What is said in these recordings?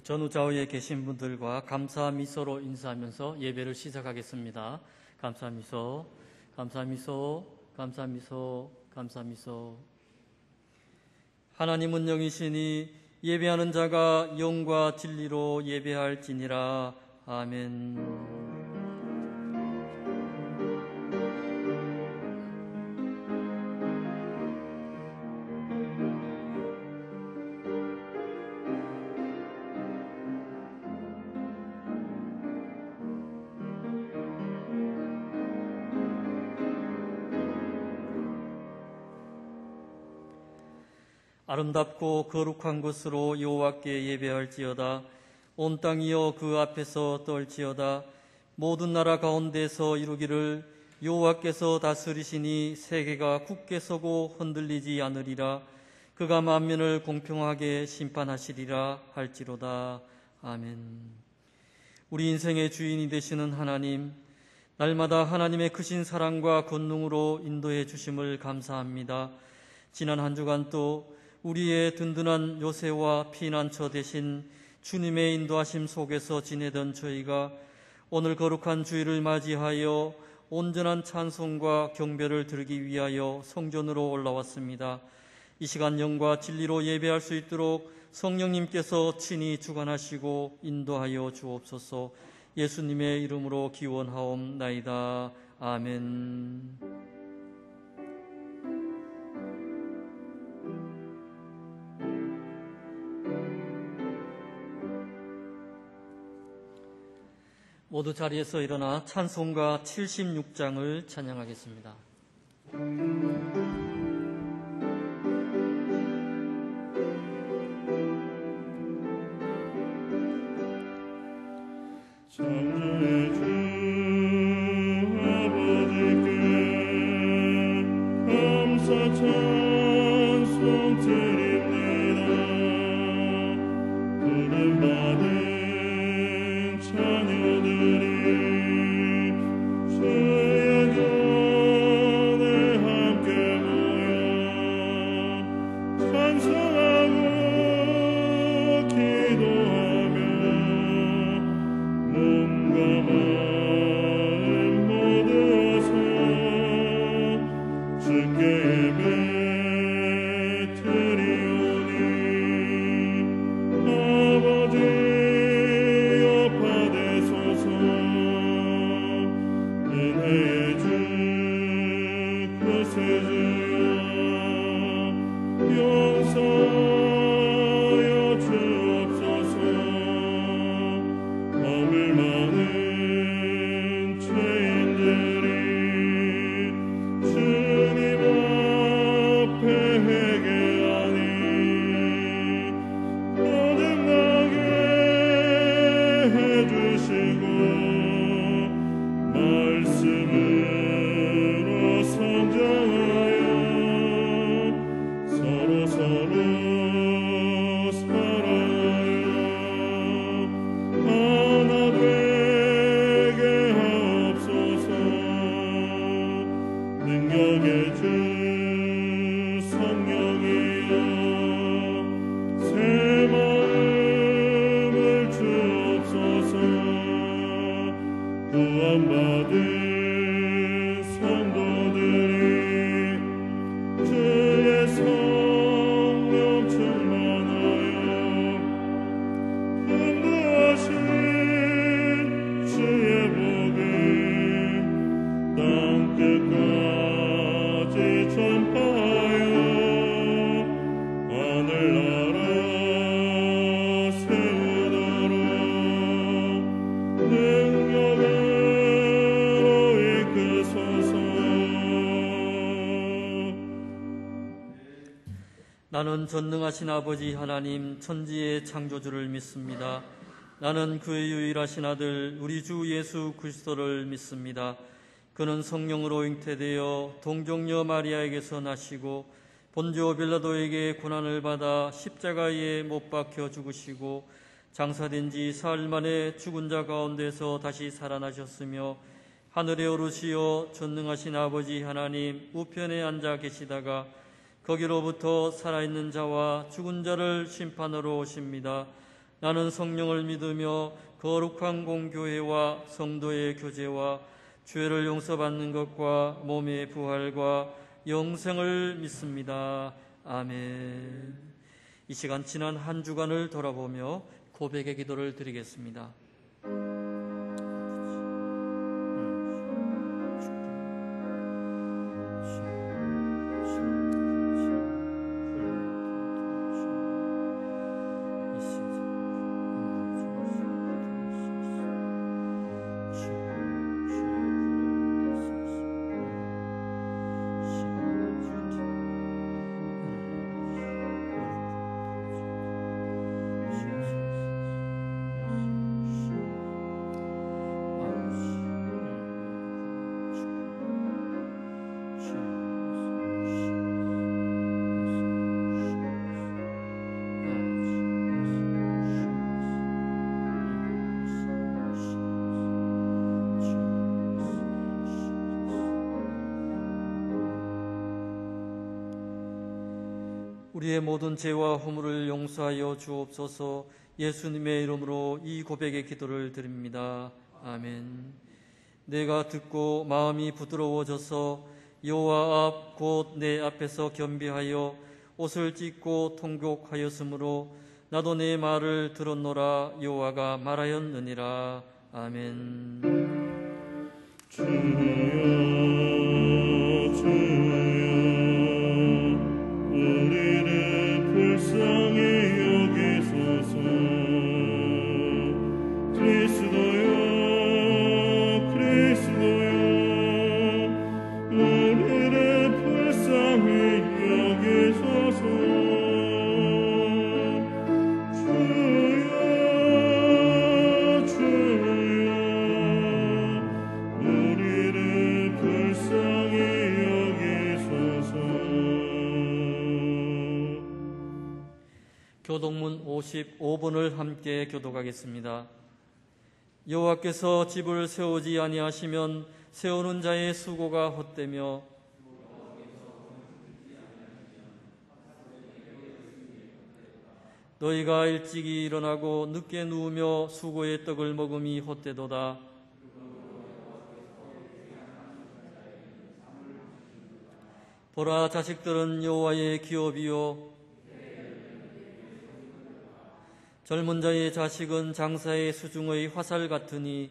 전후좌우에 계신 분들과 감사 미소로 인사하면서 예배를 시작하겠습니다. 감사 미소, 감사 미소, 감사 미소, 감사 미소. 하나님은 영이시니 예배하는 자가 영과 진리로 예배할지니라. 아멘. 아름답고 거룩한 곳으로 여호와께 예배할지어다. 온 땅이여 그 앞에서 떨지어다. 모든 나라 가운데서 이루기를 여호와께서 다스리시니 세계가 굳게 서고 흔들리지 않으리라. 그가 만민을 공평하게 심판하시리라 할지로다. 아멘. 우리 인생의 주인이 되시는 하나님, 날마다 하나님의 크신 사랑과 권능으로 인도해 주심을 감사합니다. 지난 한 주간 또 우리의 든든한 요새와 피난처 되신 주님의 인도하심 속에서 지내던 저희가 오늘 거룩한 주일을 맞이하여 온전한 찬송과 경배를 드리기 위하여 성전으로 올라왔습니다. 이 시간 영과 진리로 예배할 수 있도록 성령님께서 친히 주관하시고 인도하여 주옵소서. 예수님의 이름으로 기원하옵나이다. 아멘. 모두 자리에서 일어나 찬송가 76장을 찬양하겠습니다. 창조의 주 아버지께 감사 찬송 드립니다. 부름받은 자녀들이 주의 전에 함께 모여 찬송하고 기도하며 몸과 마음 모두어서 주께 예배 드리오니 아버지 은혜의 주 구세주여 용서하여 주옵소서. 허물 많은 죄인들이 주님 앞에 회개하니 거듭나게 해주시고 말씀으로 성장하여 서로 사랑하여 하나 되게 하옵소서. 능력의 주 성령이여 새 마음을 주옵소서. 구원받은 성도들이 주의 성령 충만하여 풍부하신 주의 복을 땅끝까지 전파하여 하늘나라 세우도록 능력으로 이끄소서. 나는 전능하신 아버지 하나님 천지의 창조주를 믿습니다. 나는 그의 유일하신 아들 우리 주 예수 그리스도를 믿습니다. 그는 성령으로 잉태되어 동정녀 마리아에게서 나시고 본디오 빌라도에게 고난을 받아 십자가에 못 박혀 죽으시고 장사된 지 사흘 만에 죽은 자 가운데서 다시 살아나셨으며 하늘에 오르시어 전능하신 아버지 하나님 우편에 앉아 계시다가 거기로부터 살아있는 자와 죽은 자를 심판하러 오십니다. 나는 성령을 믿으며 거룩한 공교회와 성도의 교제와 죄를 용서받는 것과 몸의 부활과 영생을 믿습니다. 아멘. 이 시간 지난 한 주간을 돌아보며 고백의 기도를 드리겠습니다. 우리의 모든 죄와 허물을 용서하여 주옵소서. 예수님의 이름으로 이 고백의 기도를 드립니다. 아멘. 내가 듣고 마음이 부드러워져서 여호와 앞 곧 내 앞에서 겸비하여 옷을 찢고 통곡하였으므로 나도 내 말을 들었노라. 여호와가 말하였느니라. 아멘. 주여 주여 우리를 불쌍히 여기소서. 그리스도여 그리스도여 우리를 불쌍히 여기소서. 주여 주여 우리를 불쌍히 여기소서. 교독문 55번을 함께 교독하겠습니다. 여호와께서 집을 세우지 아니하시면 세우는 자의 수고가 헛되며 너희가 일찍이 일어나고 늦게 누우며 수고의 떡을 먹음이 헛되도다. 보라, 자식들은 여호와의 기업이요 젊은 자의 자식은 장사의 수중의 화살 같으니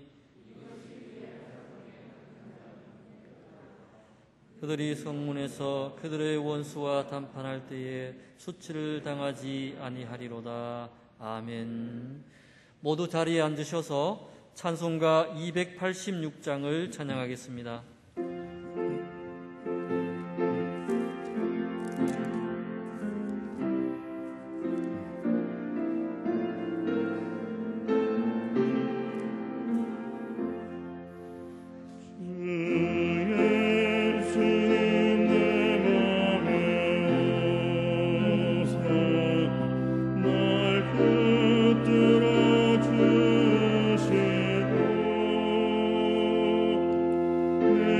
그들이 성문에서 그들의 원수와 담판할 때에 수치를 당하지 아니하리로다. 아멘. 모두 자리에 앉으셔서 찬송가 286장을 찬양하겠습니다. 내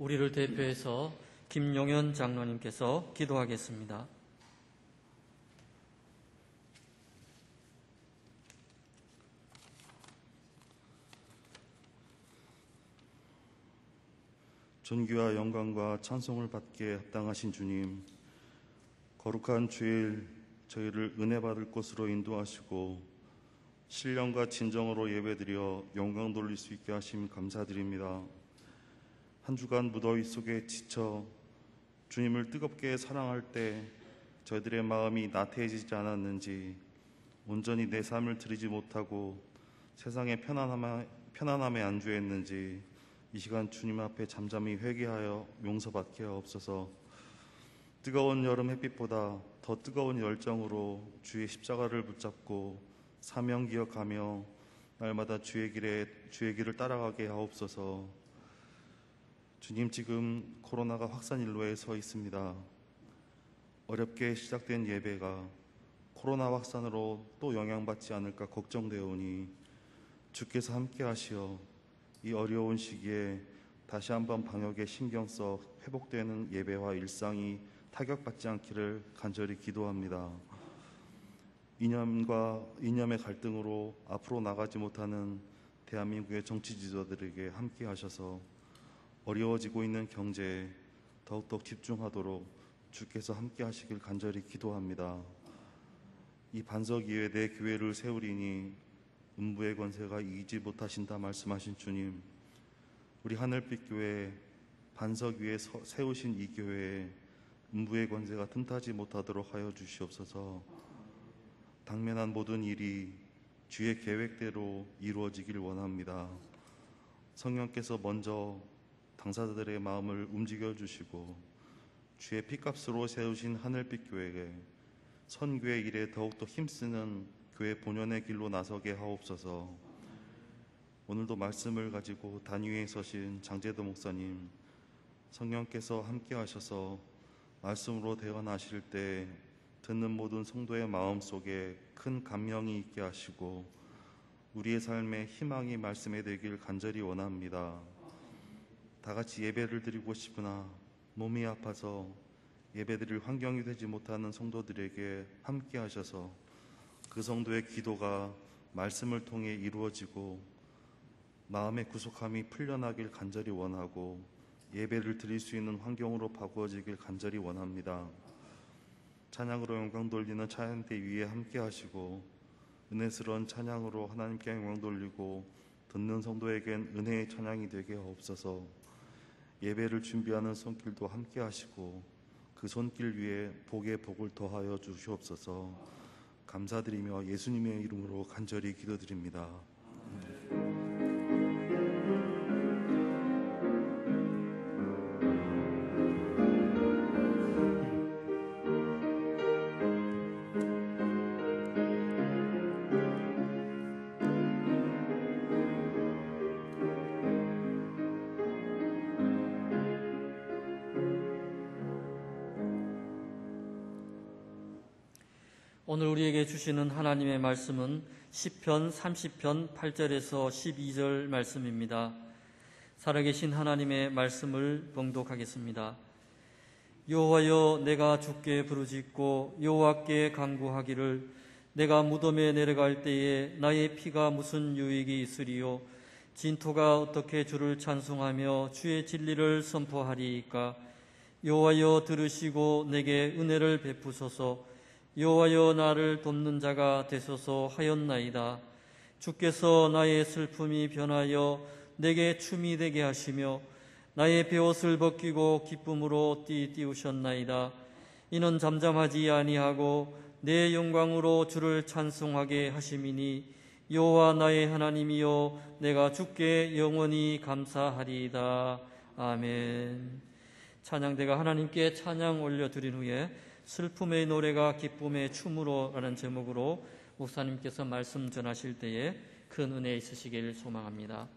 우리를 대표해서 김용현 장로님께서 기도하겠습니다. 존귀와 영광과 찬송을 받기에 합당하신 주님, 거룩한 주일 저희를 은혜 받을 곳으로 인도하시고 신령과 진정으로 예배드려 영광 돌릴 수 있게 하심 감사드립니다. 한 주간 무더위 속에 지쳐 주님을 뜨겁게 사랑할 때 저희들의 마음이 나태해지지 않았는지, 온전히 내 삶을 드리지 못하고 세상의 편안함에 안주했는지 이 시간 주님 앞에 잠잠히 회개하여 용서받게 하옵소서. 뜨거운 여름 햇빛보다 더 뜨거운 열정으로 주의 십자가를 붙잡고 사명 기억하며 날마다 주의 길을 따라가게 하옵소서. 주님, 지금 코로나가 확산일로에 서 있습니다. 어렵게 시작된 예배가 코로나 확산으로 또 영향받지 않을까 걱정되오니 주께서 함께 하시어 이 어려운 시기에 다시 한번 방역에 신경 써 회복되는 예배와 일상이 타격받지 않기를 간절히 기도합니다. 이념의 갈등으로 앞으로 나가지 못하는 대한민국의 정치 지도자들에게 함께 하셔서 어려워지고 있는 경제에 더욱더 집중하도록 주께서 함께 하시길 간절히 기도합니다. 이 반석 위에 내 교회를 세우리니 음부의 권세가 이기지 못하신다 말씀하신 주님, 우리 하늘빛 교회 반석 위에 세우신 이 교회에 음부의 권세가 틈타지 못하도록 하여 주시옵소서. 당면한 모든 일이 주의 계획대로 이루어지길 원합니다. 성령께서 먼저 당사자들의 마음을 움직여 주시고 주의 피값으로 세우신 하늘빛 교회에 선교의 일에 더욱더 힘쓰는 교회 본연의 길로 나서게 하옵소서. 오늘도 말씀을 가지고 단위에 서신 장제도 목사님, 성령께서 함께 하셔서 말씀으로 대언하실 때 듣는 모든 성도의 마음속에 큰 감명이 있게 하시고 우리의 삶에 희망이 말씀에 되길 간절히 원합니다. 다 같이 예배를 드리고 싶으나 몸이 아파서 예배드릴 환경이 되지 못하는 성도들에게 함께 하셔서 그 성도의 기도가 말씀을 통해 이루어지고 마음의 구속함이 풀려나길 간절히 원하고 예배를 드릴 수 있는 환경으로 바꾸어지길 간절히 원합니다. 찬양으로 영광 돌리는 찬양대 위에 함께 하시고 은혜스러운 찬양으로 하나님께 영광 돌리고 듣는 성도에겐 은혜의 찬양이 되게 하옵소서. 예배를 준비하는 손길도 함께 하시고 그 손길 위에 복의 복을 더하여 주시옵소서. 감사드리며 예수님의 이름으로 간절히 기도드립니다. 오늘 우리에게 주시는 하나님의 말씀은 시편 30편 8절에서 12절 말씀입니다. 살아계신 하나님의 말씀을 봉독하겠습니다. 여호와여, 내가 주께 부르짖고 여호와께 간구하기를 내가 무덤에 내려갈 때에 나의 피가 무슨 유익이 있으리요? 진토가 어떻게 주를 찬송하며 주의 진리를 선포하리이까? 여호와여, 들으시고 내게 은혜를 베푸소서. 여호와여, 나를 돕는 자가 되소서 하였나이다. 주께서 나의 슬픔이 변하여 내게 춤이 되게 하시며 나의 베옷을 벗기고 기쁨으로 띠우셨나이다. 이는 잠잠하지 아니하고 내 영광으로 주를 찬송하게 하심이니 여호와 나의 하나님이여, 내가 주께 영원히 감사하리이다. 아멘. 찬양대가 하나님께 찬양 올려드린 후에 슬픔의 노래가 기쁨의 춤으로 라는 제목으로 목사님께서 말씀 전하실 때에 큰 은혜 있으시길 소망합니다.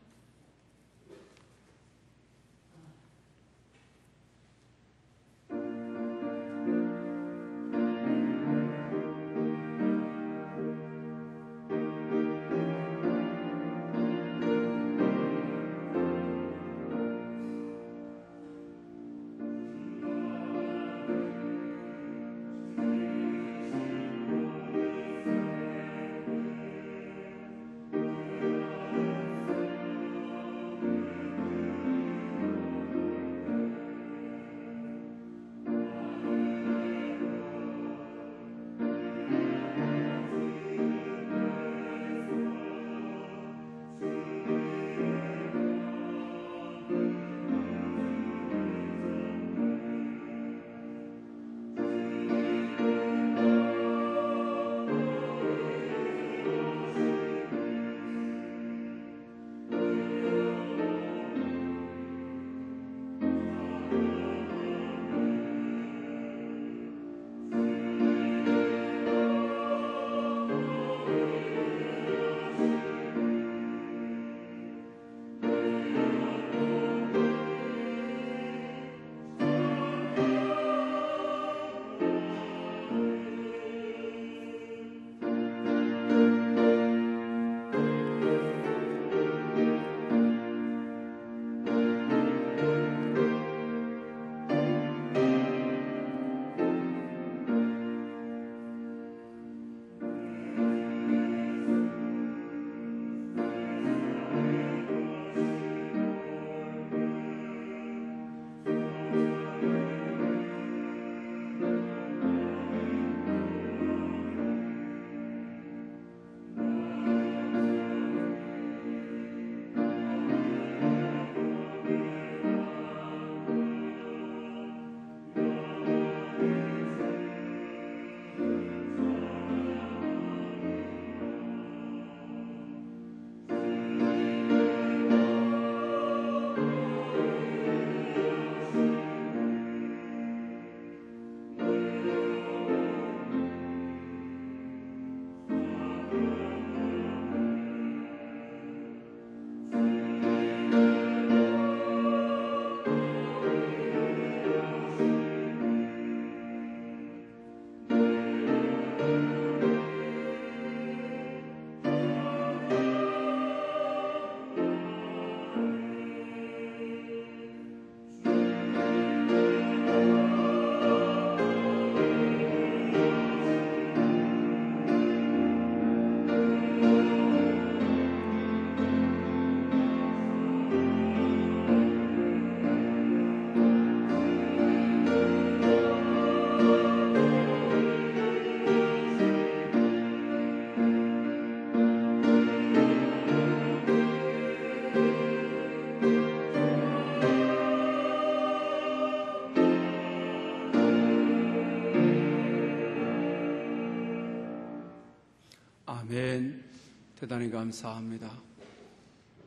대단히 감사합니다.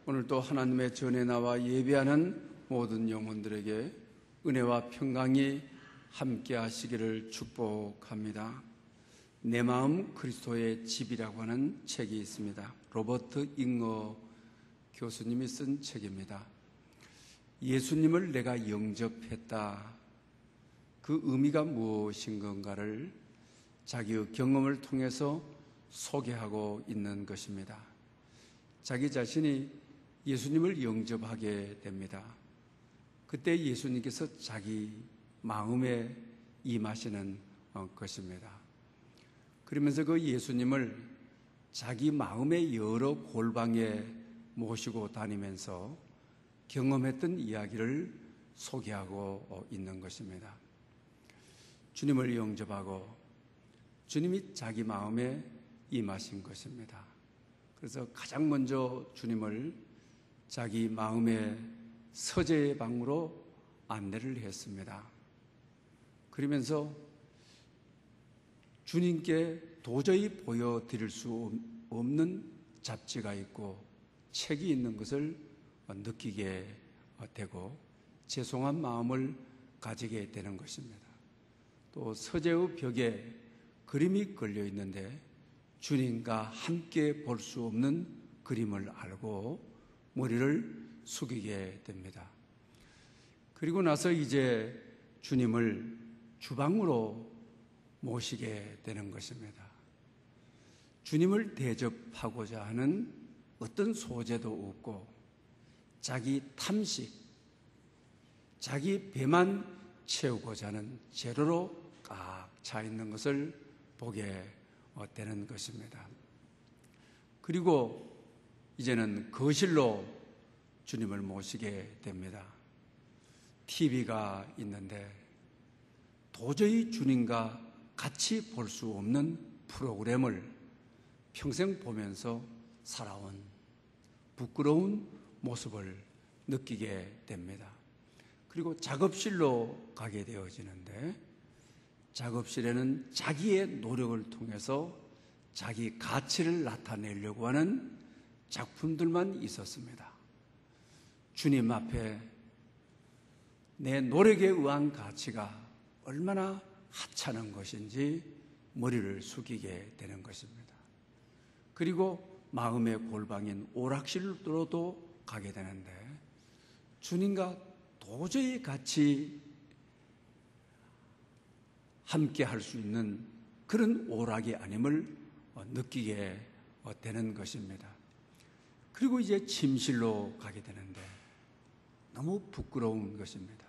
오늘 또 하나님의 전에 나와 예배하는 모든 영혼들에게 은혜와 평강이 함께 하시기를 축복합니다. 내 마음 그리스도의 집이라고 하는 책이 있습니다. 로버트 잉어 교수님이 쓴 책입니다. 예수님을 내가 영접했다. 그 의미가 무엇인 건가를 자기의 경험을 통해서 소개하고 있는 것입니다. 자기 자신이 예수님을 영접하게 됩니다. 그때 예수님께서 자기 마음에 임하시는 것입니다. 그러면서 그 예수님을 자기 마음의 여러 골방에 모시고 다니면서 경험했던 이야기를 소개하고 있는 것입니다. 주님을 영접하고 주님이 자기 마음에 임하신 것입니다. 그래서 가장 먼저 주님을 자기 마음의 서재의 방으로 안내를 했습니다. 그러면서 주님께 도저히 보여드릴 수 없는 잡지가 있고 책이 있는 것을 느끼게 되고 죄송한 마음을 가지게 되는 것입니다. 또 서재의 벽에 그림이 걸려 있는데 주님과 함께 볼 수 없는 그림을 알고 머리를 숙이게 됩니다. 그리고 나서 이제 주님을 주방으로 모시게 되는 것입니다. 주님을 대접하고자 하는 어떤 소재도 없고 자기 탐식, 자기 배만 채우고자 하는 재료로 꽉 차 있는 것을 보게 되는 것입니다. 그리고 이제는 거실로 주님을 모시게 됩니다. TV가 있는데 도저히 주님과 같이 볼 수 없는 프로그램을 평생 보면서 살아온 부끄러운 모습을 느끼게 됩니다. 그리고 작업실로 가게 되어지는데 작업실에는 자기의 노력을 통해서 자기 가치를 나타내려고 하는 작품들만 있었습니다. 주님 앞에 내 노력에 의한 가치가 얼마나 하찮은 것인지 머리를 숙이게 되는 것입니다. 그리고 마음의 골방인 오락실로도 가게 되는데 주님과 도저히 같이 함께 할 수 있는 그런 오락이 아님을 느끼게 되는 것입니다. 그리고 이제 침실로 가게 되는데 너무 부끄러운 것입니다.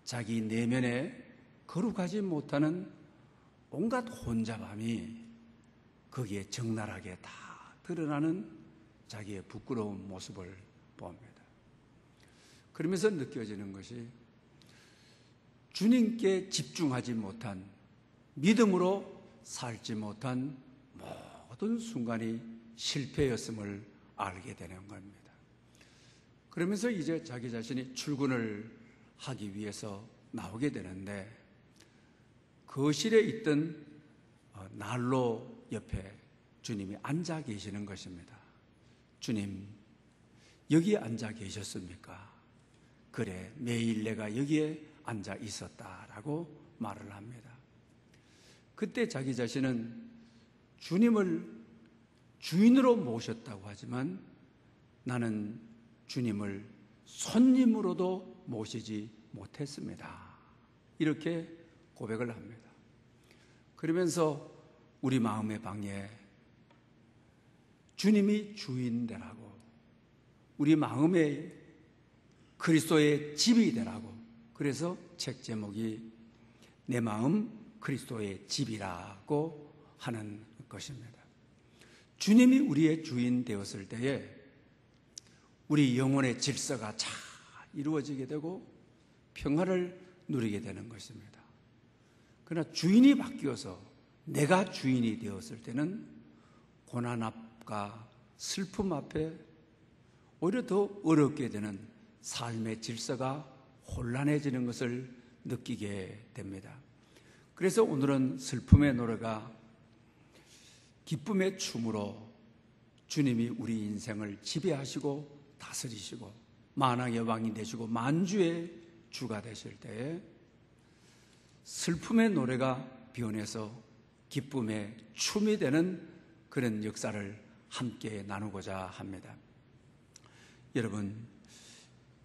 자기 내면에 거룩하지 못하는 온갖 혼잡함이 거기에 적나라하게 다 드러나는 자기의 부끄러운 모습을 봅니다. 그러면서 느껴지는 것이 주님께 집중하지 못한, 믿음으로 살지 못한 모든 순간이 실패였음을 알게 되는 겁니다. 그러면서 이제 자기 자신이 출근을 하기 위해서 나오게 되는데 거실에 있던 난로 옆에 주님이 앉아 계시는 것입니다. 주님, 여기에 앉아 계셨습니까? 그래, 매일 내가 여기에 앉아 있었다라고 말을 합니다. 그때 자기 자신은 주님을 주인으로 모셨다고 하지만 나는 주님을 손님으로도 모시지 못했습니다. 이렇게 고백을 합니다. 그러면서 우리 마음의 방에 주님이 주인 되라고, 우리 마음에 그리스도의 집이 되라고. 그래서 책 제목이 내 마음 그리스도의 집이라고 하는 것입니다. 주님이 우리의 주인 되었을 때에 우리 영혼의 질서가 잘 이루어지게 되고 평화를 누리게 되는 것입니다. 그러나 주인이 바뀌어서 내가 주인이 되었을 때는 고난 앞과 슬픔 앞에 오히려 더 어렵게 되는 삶의 질서가 혼란해지는 것을 느끼게 됩니다. 그래서 오늘은 슬픔의 노래가 기쁨의 춤으로 주님이 우리 인생을 지배하시고 다스리시고 만왕의 왕이 되시고 만주의 주가 되실 때에 슬픔의 노래가 변해서 기쁨의 춤이 되는 그런 역사를 함께 나누고자 합니다. 여러분,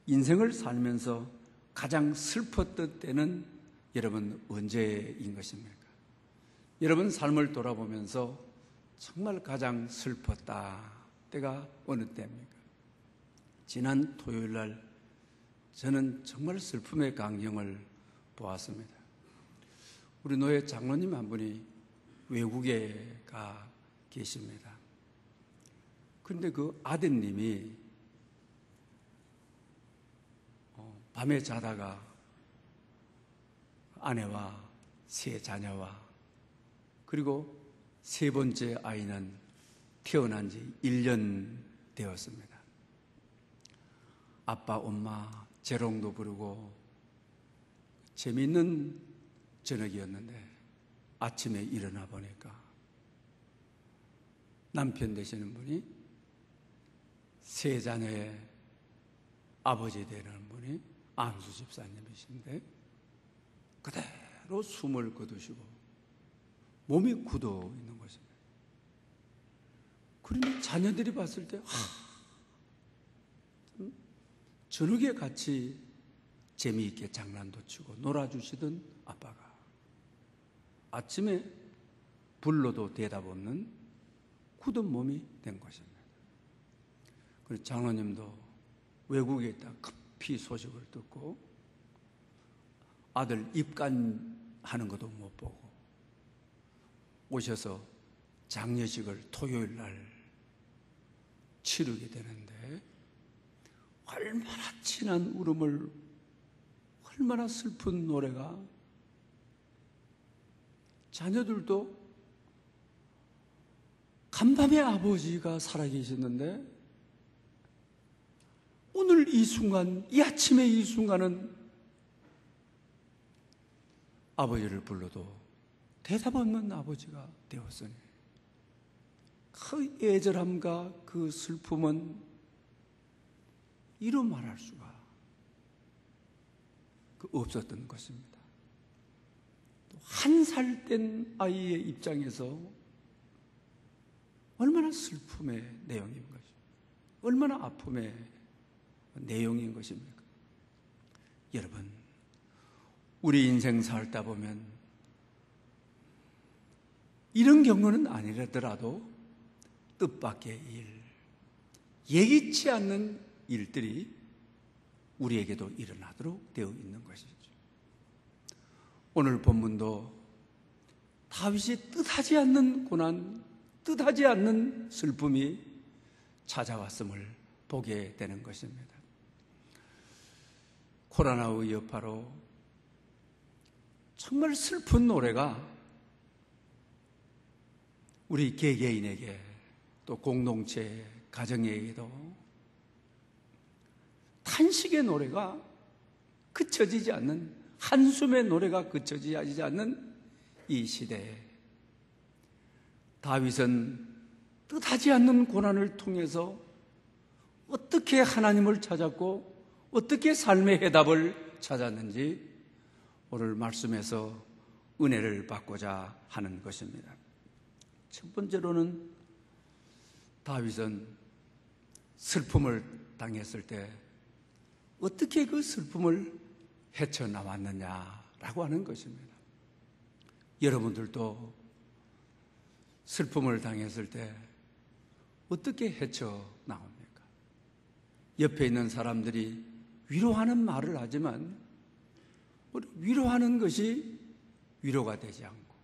인생을 살면서 가장 슬펐던 때는 여러분 언제인 것입니까? 여러분 삶을 돌아보면서 정말 가장 슬펐다 때가 어느 때입니까? 지난 토요일 날 저는 정말 슬픔의 광경을 보았습니다. 우리 노예 장로님 한 분이 외국에 가 계십니다. 그런데 그 아드님이 밤에 자다가 아내와 세 자녀와 그리고 세 번째 아이는 태어난 지 1년 되었습니다. 아빠, 엄마, 재롱도 부르고 재미있는 저녁이었는데 아침에 일어나 보니까 남편 되시는 분이 세 자녀의 아버지 되는 분이 안수 집사님이신데 그대로 숨을 거두시고 몸이 굳어 있는 것입니다. 그런데 자녀들이 봤을 때 저녁에 같이 재미있게 장난도 치고 놀아주시던 아빠가 아침에 불러도 대답 없는 굳은 몸이 된 것입니다. 그리고 장로님도 외국에 있다 급히 소식을 듣고 아들 입간하는 것도 못 보고 오셔서 장례식을 토요일 날 치르게 되는데 얼마나 진한 울음을 얼마나 슬픈 노래가 자녀들도 간밤에 아버지가 살아계셨는데 오늘 이 순간, 이 아침에 이 순간은 아버지를 불러도 대답 없는 아버지가 되었으니 그 애절함과 그 슬픔은 이루 말할 수가 없었던 것입니다. 한 살 된 아이의 입장에서 얼마나 슬픔의 내용인 것입니까? 얼마나 아픔의 내용인 것입니까? 여러분, 우리 인생 살다 보면 이런 경우는 아니더라도 뜻밖의 일, 예기치 않는 일들이 우리에게도 일어나도록 되어 있는 것이죠. 오늘 본문도 다윗이 뜻하지 않는 고난, 뜻하지 않는 슬픔이 찾아왔음을 보게 되는 것입니다. 코로나의 여파로 정말 슬픈 노래가 우리 개개인에게 또 공동체, 가정에게도 탄식의 노래가 그쳐지지 않는, 한숨의 노래가 그쳐지지 않는 이 시대에 다윗은 뜻하지 않는 고난을 통해서 어떻게 하나님을 찾았고 어떻게 삶의 해답을 찾았는지 오늘 말씀에서 은혜를 받고자 하는 것입니다. 첫 번째로는 다윗은 슬픔을 당했을 때 어떻게 그 슬픔을 헤쳐나왔느냐라고 하는 것입니다. 여러분들도 슬픔을 당했을 때 어떻게 헤쳐나옵니까? 옆에 있는 사람들이 위로하는 말을 하지만 위로하는 것이 위로가 되지 않고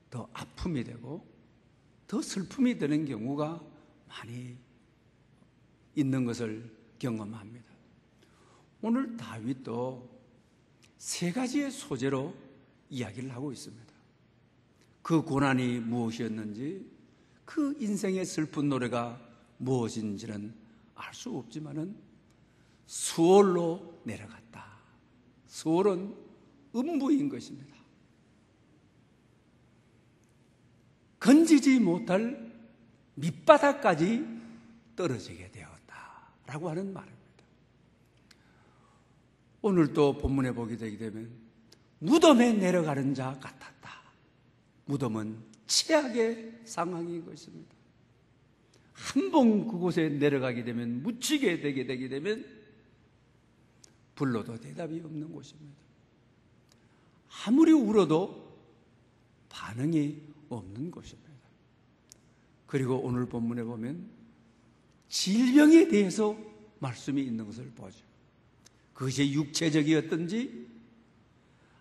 더 아픔이 되고 더 슬픔이 되는 경우가 많이 있는 것을 경험합니다. 오늘 다윗도 세 가지의 소재로 이야기를 하고 있습니다. 그 고난이 무엇이었는지, 그 인생의 슬픈 노래가 무엇인지는 알 수 없지만은 수월로 내려갔다. 수월은 음부인 것입니다. 건지지 못할 밑바닥까지 떨어지게 되었다라고 하는 말입니다. 오늘 또 본문에 보게 되게 되면 무덤에 내려가는 자 같았다. 무덤은 최악의 상황인 것입니다. 한 번 그곳에 내려가게 되면, 묻히게 되게 되면 불러도 대답이 없는 곳입니다. 아무리 울어도 반응이 없는 곳입니다. 그리고 오늘 본문에 보면 질병에 대해서 말씀이 있는 것을 보죠. 그것이 육체적이었든지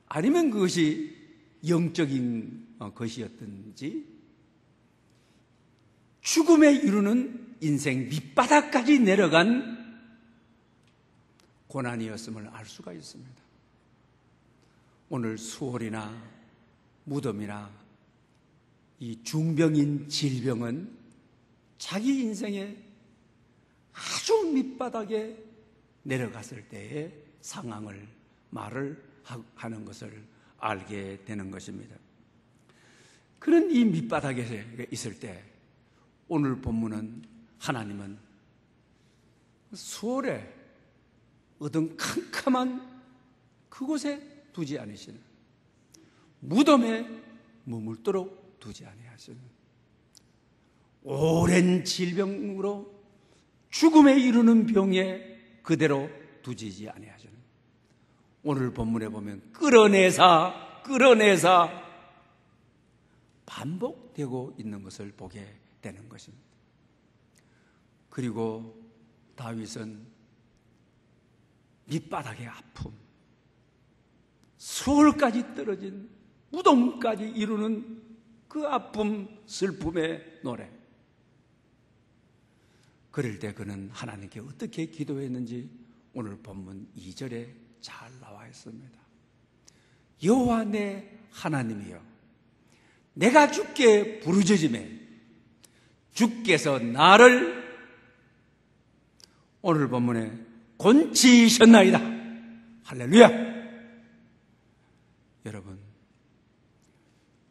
아니면 그것이 영적인 것이었든지 죽음에 이르는 인생 밑바닥까지 내려간 고난이었음을 알 수가 있습니다. 오늘 수월이나 무덤이나 이 중병인 질병은 자기 인생의 아주 밑바닥에 내려갔을 때의 상황을 말을 하는 것을 알게 되는 것입니다. 그런 이 밑바닥에 있을 때 오늘 본문은 하나님은 수월에 어둠캄캄한 그곳에 두지 않으시는, 무덤에 머물도록 두지 아니하시는, 오랜 질병으로 죽음에 이르는 병에 그대로 두지지 아니하시는, 오늘 본문에 보면 끌어내사 반복되고 있는 것을 보게 되는 것입니다. 그리고 다윗은 밑바닥의 아픔, 수월까지 떨어진 무덤까지 이루는 그 아픔, 슬픔의 노래. 그럴 때 그는 하나님께 어떻게 기도했는지 오늘 본문 2절에 잘 나와 있습니다. 여호와 내 하나님이여, 내가 주께 부르짖음에 주께서 나를 오늘 본문에 곤치셨나이다. 할렐루야. 여러분,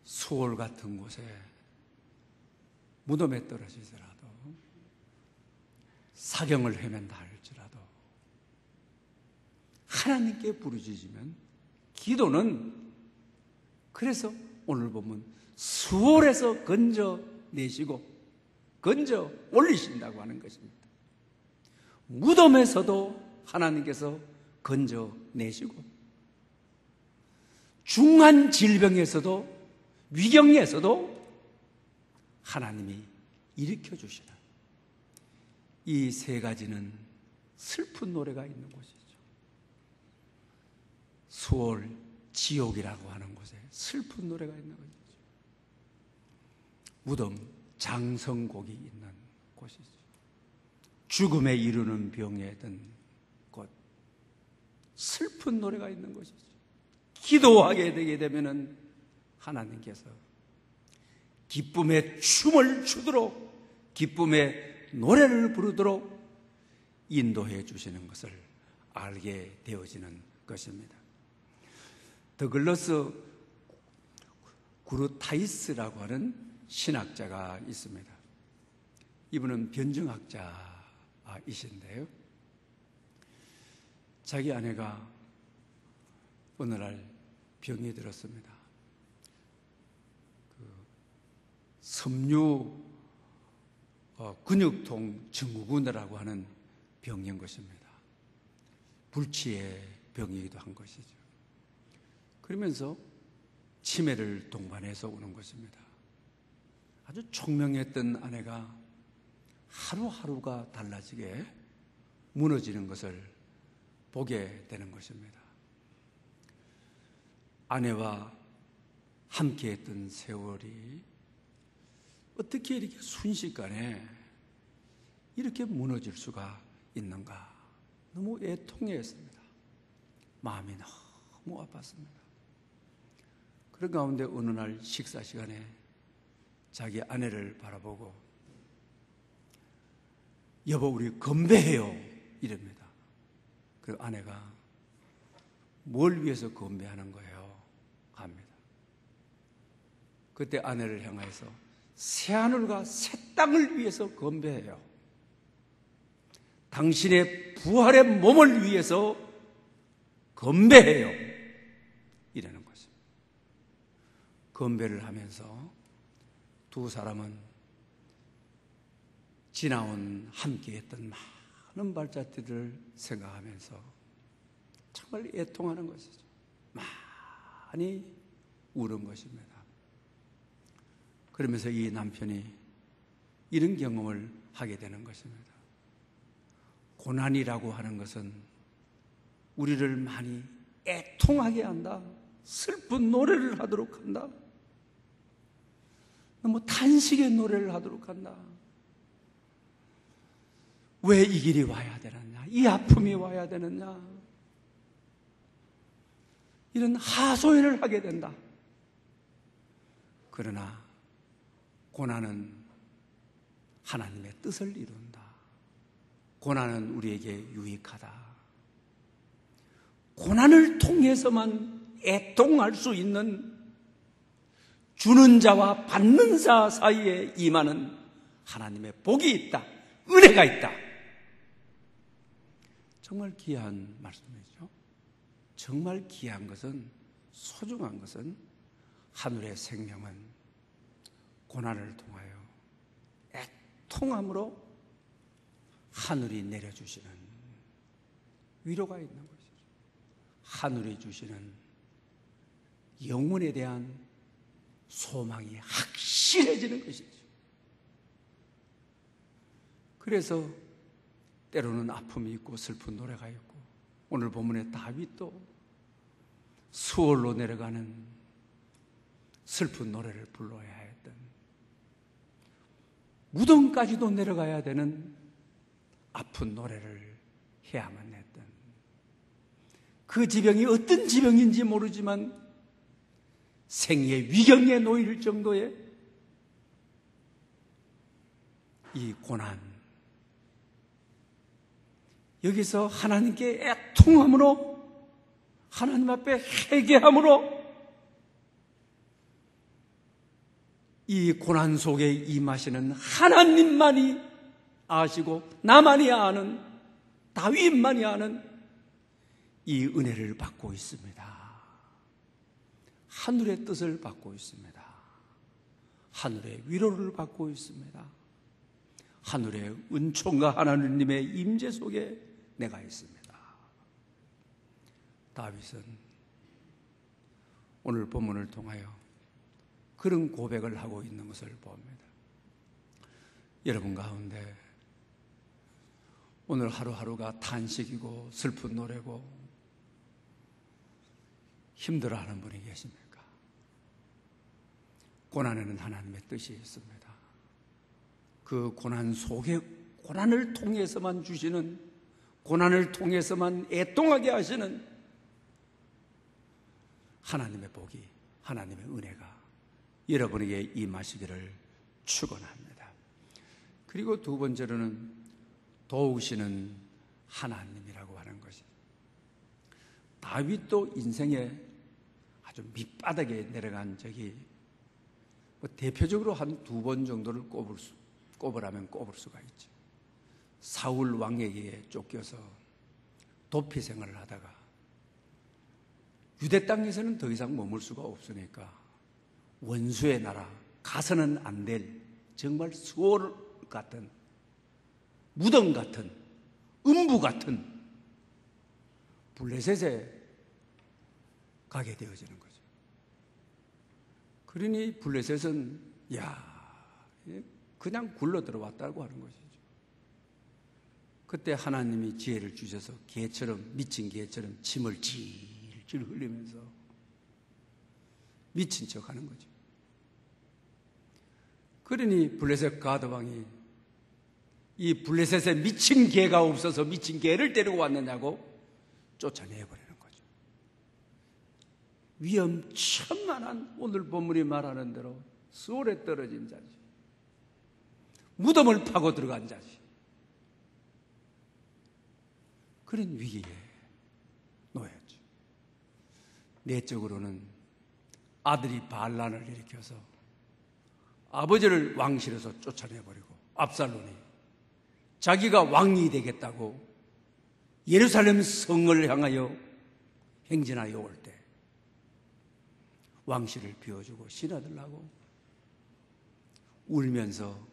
수월 같은 곳에 무덤에 떨어지더라도, 사경을 헤맨다 할지라도 하나님께 부르짖으면 기도는, 그래서 오늘 보면 수월에서 건져내시고 건져 올리신다고 하는 것입니다. 무덤에서도 하나님께서 건져내시고, 중한 질병에서도, 위경에서도 하나님이 일으켜주시는 이 세 가지는 슬픈 노래가 있는 곳이죠. 수월 지옥이라고 하는 곳에 슬픈 노래가 있는 곳이죠. 무덤 장성곡이 있는 곳이죠. 죽음에 이르는 병에 든 곳, 슬픈 노래가 있는 곳이죠. 기도하게 되게 되면은 하나님께서 기쁨의 춤을 추도록, 기쁨의 노래를 부르도록 인도해 주시는 것을 알게 되어지는 것입니다. 더글러스 구르타이스라고 하는 신학자가 있습니다. 이분은 변증학자이신데요, 자기 아내가 어느 날 병이 들었습니다. 섬유 근육통 증후군이라고 하는 병인 것입니다. 불치의 병이기도 한 것이죠. 그러면서 치매를 동반해서 오는 것입니다. 아주 총명했던 아내가 하루하루가 달라지게 무너지는 것을 보게 되는 것입니다. 아내와 함께했던 세월이 어떻게 이렇게 순식간에 이렇게 무너질 수가 있는가, 너무 애통했습니다. 마음이 너무 아팠습니다. 그런 가운데 어느 날 식사 시간에 자기 아내를 바라보고, 여보 우리 건배해요 이럽니다. 그리고 아내가 뭘 위해서 건배하는 거예요? 합니다. 그때 아내를 향해서 새하늘과 새 땅을 위해서 건배해요. 당신의 부활의 몸을 위해서 건배해요. 이라는 것입니다. 건배를 하면서 두 사람은 지나온 함께했던 많은 발자취들을 생각하면서 정말 애통하는 것이죠. 많이 울은 것입니다. 그러면서 이 남편이 이런 경험을 하게 되는 것입니다. 고난이라고 하는 것은 우리를 많이 애통하게 한다. 슬픈 노래를 하도록 한다. 너무 탄식의 노래를 하도록 한다. 왜 이 길이 와야 되느냐? 이 아픔이 와야 되느냐? 이런 하소연을 하게 된다. 그러나 고난은 하나님의 뜻을 이룬다. 고난은 우리에게 유익하다. 고난을 통해서만 애통할 수 있는 주는 자와 받는 자 사이에 임하는 하나님의 복이 있다. 은혜가 있다. 정말 귀한 말씀이죠. 정말 귀한 것은, 소중한 것은 하늘의 생명은 고난을 통하여 애통함으로 하늘이 내려주시는 위로가 있는 것이죠. 하늘이 주시는 영혼에 대한 소망이 확실해지는 것이죠. 그래서 때로는 아픔이 있고 슬픈 노래가 있고, 오늘 본문의 다윗도 수월로 내려가는 슬픈 노래를 불러야 했던, 무덤까지도 내려가야 되는 아픈 노래를 해야만 했던, 그 지병이 어떤 지병인지 모르지만 생의 위경에 놓일 정도의 이 고난, 여기서 하나님께 애통함으로, 하나님 앞에 회개함으로 이 고난 속에 임하시는 하나님만이 아시고 나만이 아는, 다윗만이 아는 이 은혜를 받고 있습니다. 하늘의 뜻을 받고 있습니다. 하늘의 위로를 받고 있습니다. 하늘의 은총과 하나님의 임재 속에 내가 있습니다. 다윗은 오늘 본문을 통하여 그런 고백을 하고 있는 것을 봅니다. 여러분 가운데 오늘 하루하루가 탄식이고 슬픈 노래고 힘들어하는 분이 계십니까? 고난에는 하나님의 뜻이 있습니다. 그 고난 속에, 고난을 통해서만 주시는, 고난을 통해서만 애통하게 하시는 하나님의 복이, 하나님의 은혜가 여러분에게 임하시기를 축원합니다. 그리고 두 번째로는 도우시는 하나님이라고 하는 것이, 다윗도 인생에 아주 밑바닥에 내려간 적이 대표적으로 한 두 번 정도를 꼽으라면 꼽을 수가 있죠. 사울 왕에게 쫓겨서 도피 생활을 하다가 유대 땅에서는 더 이상 머물 수가 없으니까 원수의 나라, 가서는 안 될 정말 수월 같은, 무덤 같은, 음부 같은 블레셋에 가게 되어지는 거죠. 그러니 블레셋은 그냥 굴러 들어왔다고 하는 것이죠. 그때 하나님이 지혜를 주셔서 개처럼, 미친 개처럼 침을 질질 흘리면서 미친 척 하는 거죠. 그러니 블레셋 가드왕이 이 블레셋에 미친 개가 없어서 미친 개를 데리고 왔느냐고 쫓아내버리는 거죠. 위험천만한, 오늘 본문이 말하는 대로 수월에 떨어진 자지, 무덤을 파고 들어간 자지, 그런 위기에 놓였죠. 내적으로는 아들이 반란을 일으켜서 아버지를 왕실에서 쫓아내버리고 압살롬이 자기가 왕이 되겠다고 예루살렘 성을 향하여 행진하여 올 때 왕실을 비워주고 신하들하고 울면서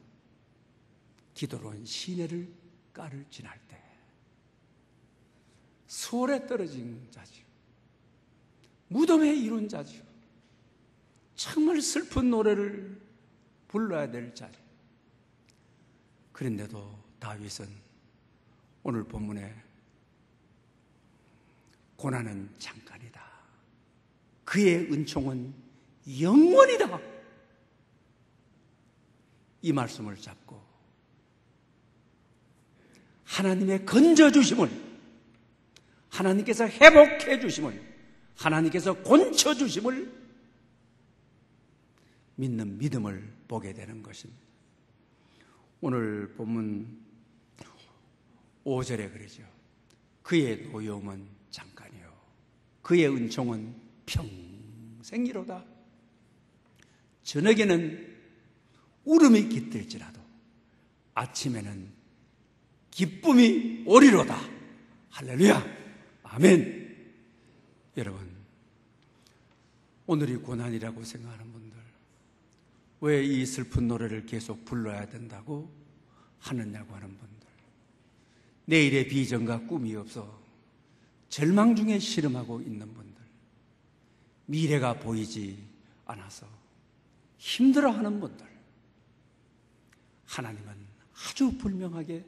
기도로운 시내를 깔을 지날 때 수월에 떨어진 자지요, 무덤에 이룬 자지요, 정말 슬픈 노래를 불러야 될 자리. 그런데도 다윗은 오늘 본문에 고난은 잠깐이다, 그의 은총은 영원이다, 이 말씀을 잡고 하나님의 건져주심을, 하나님께서 회복해 주심을, 하나님께서 곤쳐주심을 믿는 믿음을 보게 되는 것입니다. 오늘 본문 5절에 그러죠. 그의 노여움은 잠깐이요, 그의 은총은 평생이로다. 저녁에는 울음이 깃들지라도 아침에는 기쁨이 오리로다. 할렐루야, 아멘. 여러분, 오늘이 고난이라고 생각하는 분들, 왜 이 슬픈 노래를 계속 불러야 된다고 하느냐고 하는 분들, 내일의 비전과 꿈이 없어 절망 중에 씨름하고 있는 분들, 미래가 보이지 않아서 힘들어하는 분들, 하나님은 아주 분명하게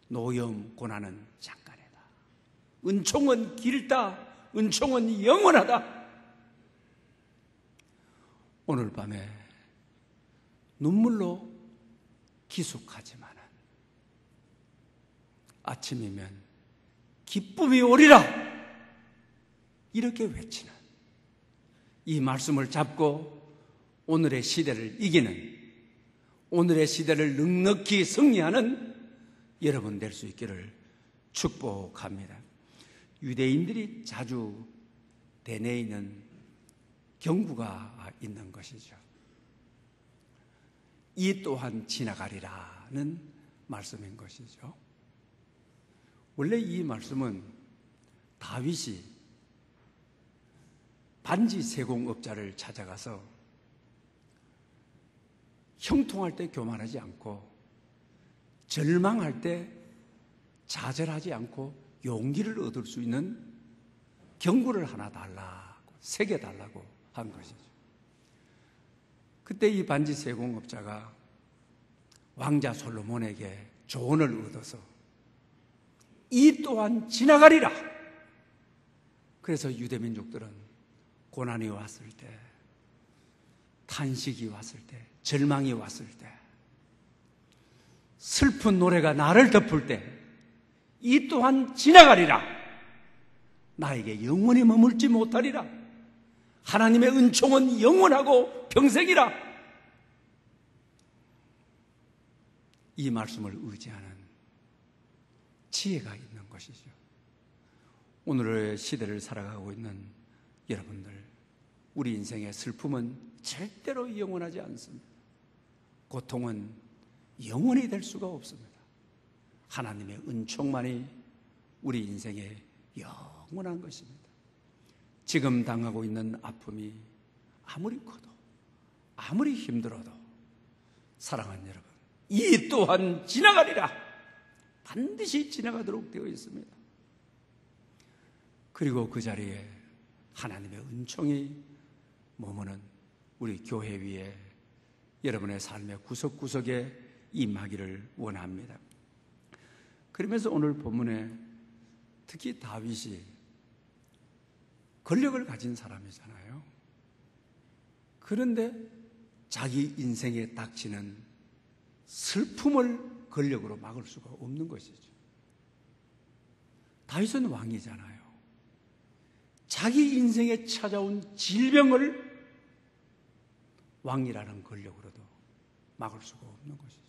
노여움 고난은 잠깐이다, 은총은 길다, 은총은 영원하다. 오늘 밤에 눈물로 기숙하지만 아침이면 기쁨이 오리라, 이렇게 외치는 이 말씀을 잡고 오늘의 시대를 이기는, 오늘의 시대를 넉넉히 승리하는 여러분 될 수 있기를 축복합니다. 유대인들이 자주 되뇌이는 경구가 있는 것이죠. 이 또한 지나가리라는 말씀인 것이죠. 원래 이 말씀은 다윗이 반지 세공업자를 찾아가서 형통할 때 교만하지 않고, 절망할 때 좌절하지 않고 용기를 얻을 수 있는 경구를 하나 달라고, 새겨달라고 한 것이죠. 그때 이 반지 세공업자가 왕자 솔로몬에게 조언을 얻어서 이 또한 지나가리라. 그래서 유대민족들은 고난이 왔을 때, 탄식이 왔을 때, 절망이 왔을 때, 슬픈 노래가 나를 덮을 때 이 또한 지나가리라, 나에게 영원히 머물지 못하리라, 하나님의 은총은 영원하고 평생이라, 이 말씀을 의지하는 지혜가 있는 것이죠. 오늘의 시대를 살아가고 있는 여러분들, 우리 인생의 슬픔은 절대로 영원하지 않습니다. 고통은 영원히 될 수가 없습니다. 하나님의 은총만이 우리 인생의 영원한 것입니다. 지금 당하고 있는 아픔이 아무리 커도, 아무리 힘들어도 사랑하는 여러분, 이 또한 지나가리라, 반드시 지나가도록 되어 있습니다. 그리고 그 자리에 하나님의 은총이 머무는 우리 교회 위에, 여러분의 삶의 구석구석에 임하기를 원합니다. 그러면서 오늘 본문에 특히 다윗이 권력을 가진 사람이잖아요. 그런데 자기 인생에 닥치는 슬픔을 권력으로 막을 수가 없는 것이죠. 다윗은 왕이잖아요. 자기 인생에 찾아온 질병을 왕이라는 권력으로도 막을 수가 없는 것이죠.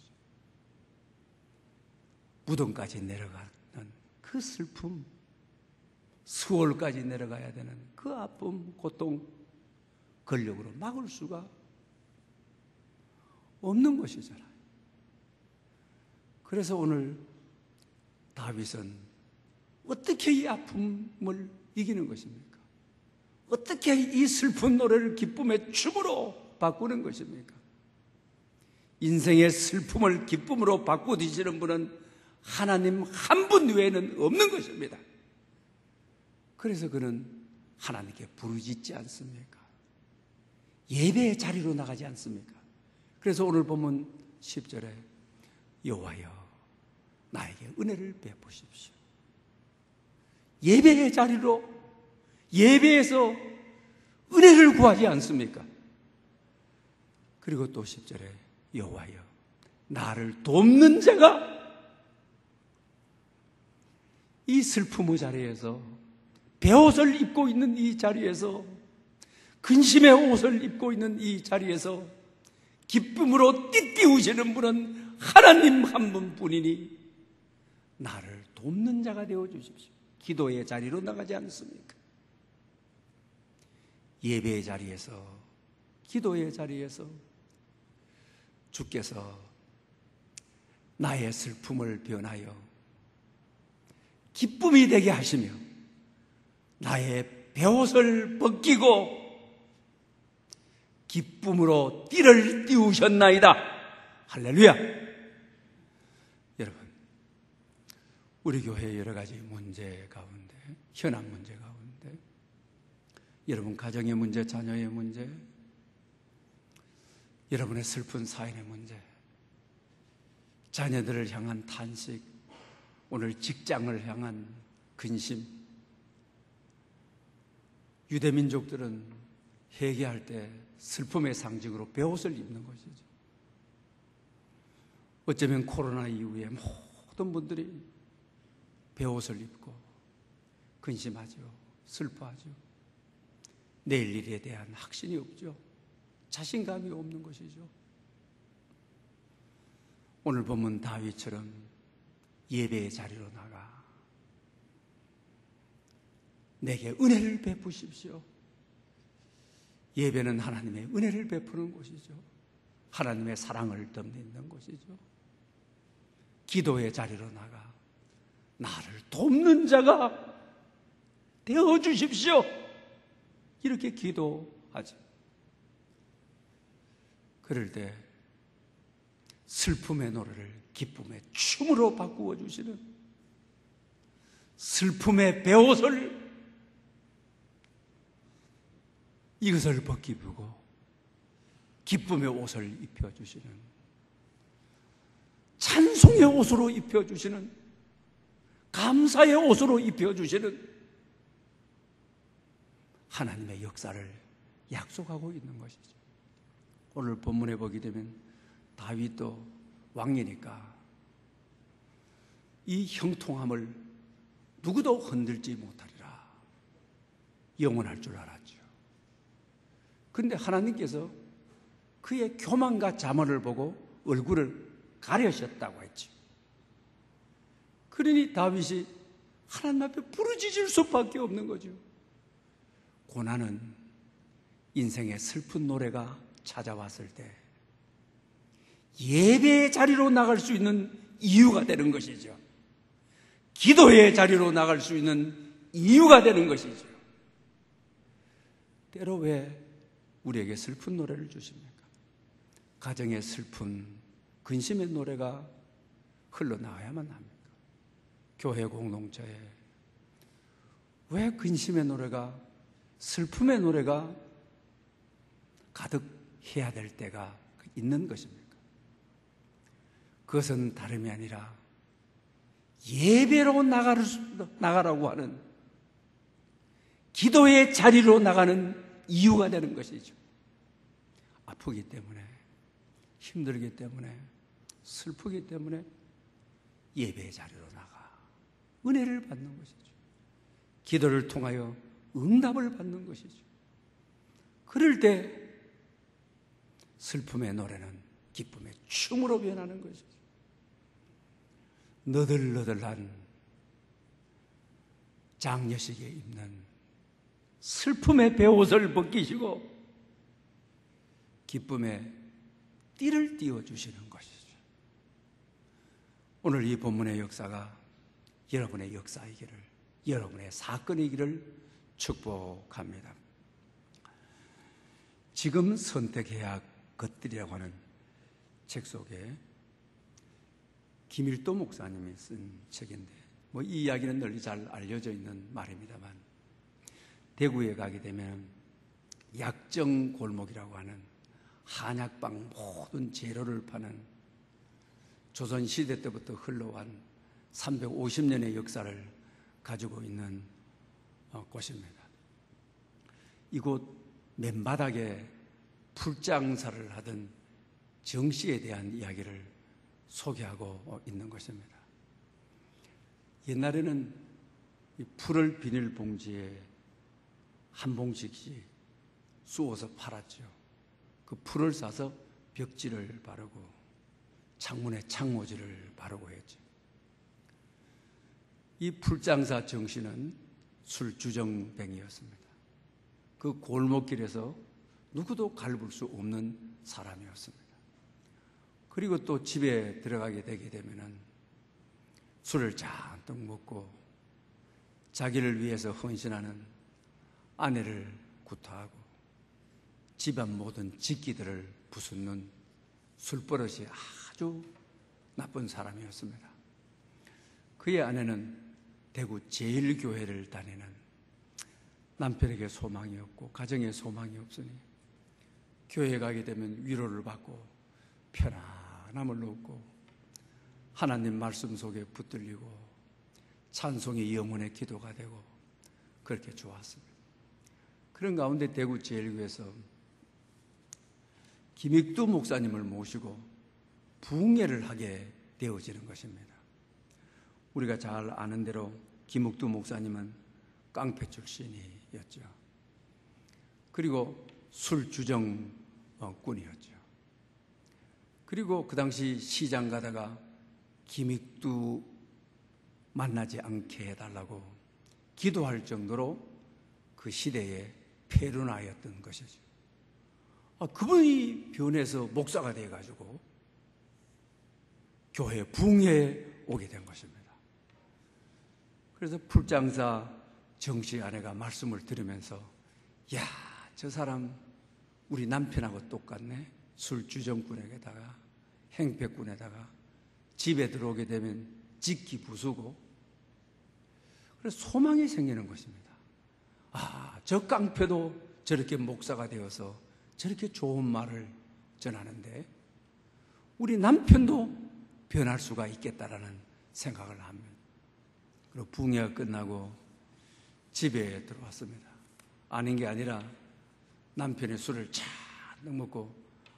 무덤까지 내려가는 그 슬픔, 수월까지 내려가야 되는 그 아픔, 고통, 권력으로 막을 수가 없는 것이잖아요. 그래서 오늘 다윗은 어떻게 이 아픔을 이기는 것입니까? 어떻게 이 슬픈 노래를 기쁨의 춤으로 바꾸는 것입니까? 인생의 슬픔을 기쁨으로 바꾸시는 분은 하나님 한 분 외에는 없는 것입니다. 그래서 그는 하나님께 부르짖지 않습니까? 예배의 자리로 나가지 않습니까? 그래서 오늘 보면 10절에 여호와여 나에게 은혜를 베푸십시오. 예배의 자리로, 예배에서 은혜를 구하지 않습니까? 그리고 또 10절에 여호와여 나를 돕는 자가, 이 슬픔의 자리에서, 베옷을 입고 있는 이 자리에서, 근심의 옷을 입고 있는 이 자리에서 기쁨으로 띠띠우시는 분은 하나님 한 분뿐이니 나를 돕는 자가 되어 주십시오. 기도의 자리로 나가지 않습니까? 예배의 자리에서, 기도의 자리에서 주께서 나의 슬픔을 변하여 기쁨이 되게 하시며 나의 베옷을 벗기고 기쁨으로 띠를 띄우셨나이다. 할렐루야. 여러분, 우리 교회의 여러 가지 문제 가운데, 현안 문제 가운데, 여러분 가정의 문제, 자녀의 문제, 여러분의 슬픈 사연의 문제, 자녀들을 향한 탄식, 오늘 직장을 향한 근심, 유대민족들은 회개할 때 슬픔의 상징으로 베옷을 입는 것이죠. 어쩌면 코로나 이후에 모든 분들이 베옷을 입고 근심하죠. 슬퍼하죠. 내일 일에 대한 확신이 없죠. 자신감이 없는 것이죠. 오늘 보면 다윗처럼 예배의 자리로 나가 내게 은혜를 베푸십시오. 예배는 하나님의 은혜를 베푸는 곳이죠. 하나님의 사랑을 덤비는 곳이죠. 기도의 자리로 나가 나를 돕는 자가 되어 주십시오. 이렇게 기도하죠. 그럴 때 슬픔의 노래를 기쁨의 춤으로 바꾸어 주시는, 슬픔의 베옷을 이것을 벗기고 기쁨의 옷을 입혀주시는, 찬송의 옷으로 입혀주시는, 감사의 옷으로 입혀주시는 하나님의 역사를 약속하고 있는 것이죠. 오늘 본문에 보게 되면 다윗도 왕이니까 이 형통함을 누구도 흔들지 못하리라 영원할 줄 알았죠. 그런데 하나님께서 그의 교만과 자만을 보고 얼굴을 가려셨다고 했죠. 그러니 다윗이 하나님 앞에 부르짖을 수밖에 없는 거죠. 고난은 인생의 슬픈 노래가 찾아왔을 때 예배의 자리로 나갈 수 있는 이유가 되는 것이죠. 기도의 자리로 나갈 수 있는 이유가 되는 것이죠. 때로 왜 우리에게 슬픈 노래를 주십니까? 가정의 슬픈 근심의 노래가 흘러나와야만 합니까? 교회 공동체에 왜 근심의 노래가, 슬픔의 노래가 가득해야 될 때가 있는 것입니까? 그것은 다름이 아니라 예배로 나가라고 하는, 기도의 자리로 나가는 이유가 되는 것이죠. 아프기 때문에, 힘들기 때문에, 슬프기 때문에 예배의 자리로 나가 은혜를 받는 것이죠. 기도를 통하여 응답을 받는 것이죠. 그럴 때 슬픔의 노래는 기쁨의 춤으로 변하는 것이죠. 너덜너덜한 장려식에 입는 슬픔의 베옷을 벗기시고 기쁨의 띠를 띄워주시는 것이죠. 오늘 이 본문의 역사가 여러분의 역사이기를, 여러분의 사건이기를 축복합니다. 지금 선택해야 할 것들이라고 하는 책 속에 김일도 목사님이 쓴 책인데, 이 이야기는 널리 잘 알려져 있는 말입니다만, 대구에 가게 되면 약정 골목이라고 하는 한약방 모든 재료를 파는 조선시대 때부터 흘러온 350년의 역사를 가지고 있는 곳입니다. 이곳 맨바닥에 풀장사를 하던 정씨에 대한 이야기를 소개하고 있는 것입니다. 옛날에는 이 풀을 비닐봉지에 한 봉지씩 쑤어서 팔았죠. 그 풀을 사서 벽지를 바르고 창문에 창호지를 바르고 했죠. 이 풀장사 정씨는 술주정뱅이였습니다. 그 골목길에서 누구도 갈굴 수 없는 사람이었습니다. 그리고 또 집에 들어가게 되게 되면은 술을 잔뜩 먹고 자기를 위해서 헌신하는 아내를 구타하고 집안 모든 직기들을 부수는 술버릇이 아주 나쁜 사람이었습니다. 그의 아내는 대구 제1교회를 다니는, 남편에게 소망이 없고 가정에 소망이 없으니 교회에 가게 되면 위로를 받고 편안함을 얻고 하나님 말씀 속에 붙들리고 찬송이 영혼의 기도가 되고 그렇게 좋았습니다. 그런 가운데 대구 제1교회에서 김익두 목사님을 모시고 부흥회를 하게 되어지는 것입니다. 우리가 잘 아는 대로 김익두 목사님은 깡패 출신이었죠. 그리고 술주정꾼이었죠. 그리고 그 당시 시장 가다가 김익두 만나지 않게 해달라고 기도할 정도로 그 시대의 페루나였던 것이죠. 그분이 변해서 목사가 돼가지고 교회 부흥회에 오게 된 것입니다. 그래서 풀장사 정씨 아내가 말씀을 들으면서, 야, 저 사람 우리 남편하고 똑같네. 술주정꾼에게다가 행패꾼에다가 집에 들어오게 되면 직기 부수고, 그래서 소망이 생기는 것입니다. 저 깡패도 저렇게 목사가 되어서 저렇게 좋은 말을 전하는데 우리 남편도 변할 수가 있겠다라는 생각을 합니다. 그리고 부흥회가 끝나고 집에 들어왔습니다. 아닌 게 아니라 남편의 술을 잔뜩 먹고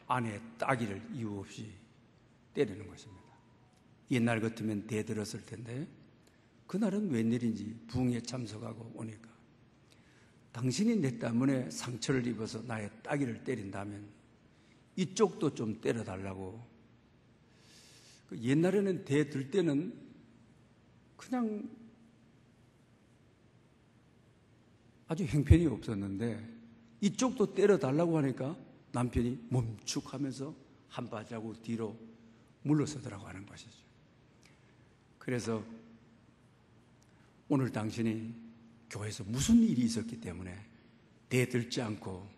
아내의 따귀를 이유 없이 때리는 것입니다. 옛날 같으면 대들었을 텐데 그날은 웬일인지 부흥회에 참석하고 오니까, 당신이 내 때문에 상처를 입어서 나의 따귀를 때린다면 이쪽도 좀 때려달라고. 옛날에는 대들 때는 그냥 아주 형편이 없었는데 이쪽도 때려달라고 하니까 남편이 멈축하면서 한 발자국 뒤로 물러서더라고 하는 것이죠. 그래서 오늘 당신이 교회에서 무슨 일이 있었기 때문에 대들지 않고